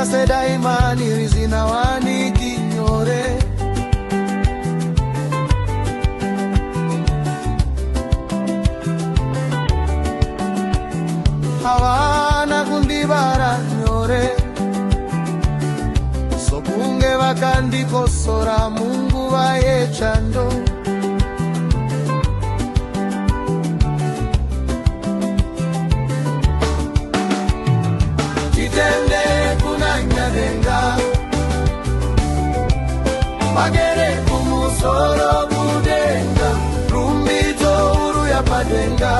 Ndase daima nirizina wani kinyore. Hawana kundibara nyore. Sokunge vakandiko sora Mungu vaye chando. Titende kunanyadenga magere kumusoro kudenga rumbito uru ya padenga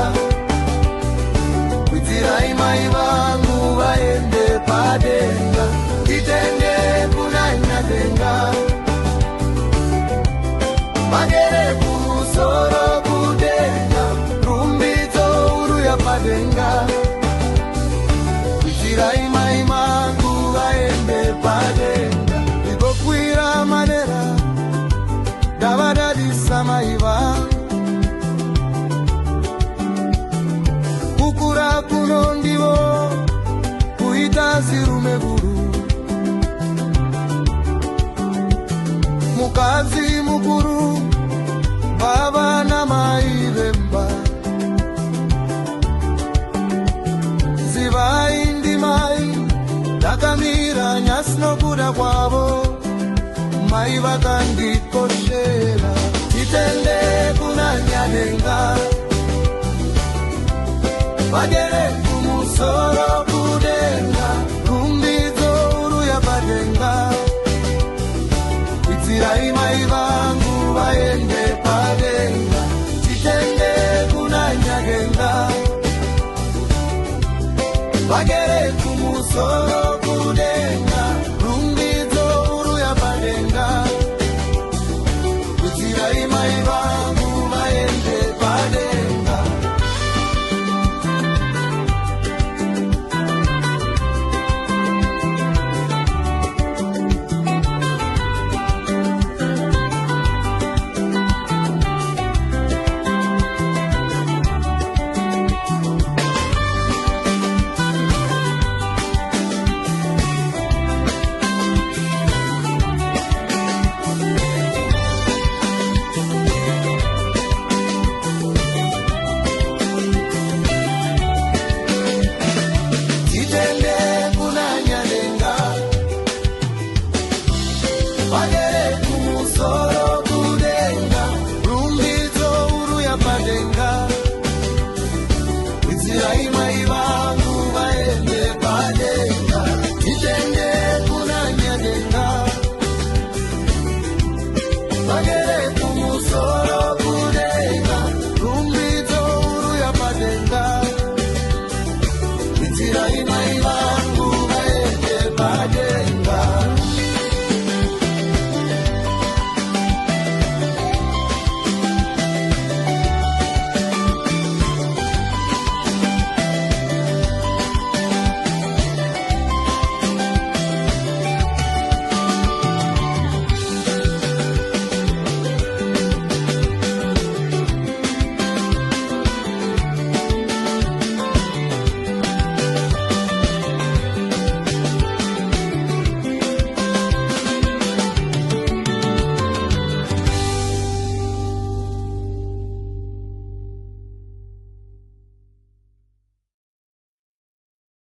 kuitira imai vangu vaende padenga. Titende kunanyadenga magere kumusoro kudenga rumbito uru ya padenga kuitira imai vangu vaende padenga. Nikokwira madera davadadisa maiva kukura kuno ndivo kuita zirume guru. Mukazi mukuru baba na mai vemba zivai ndimai dakamira nyasno kuda kwavo mai vakandikoshera. Titende kunanyadenga magere kumusoro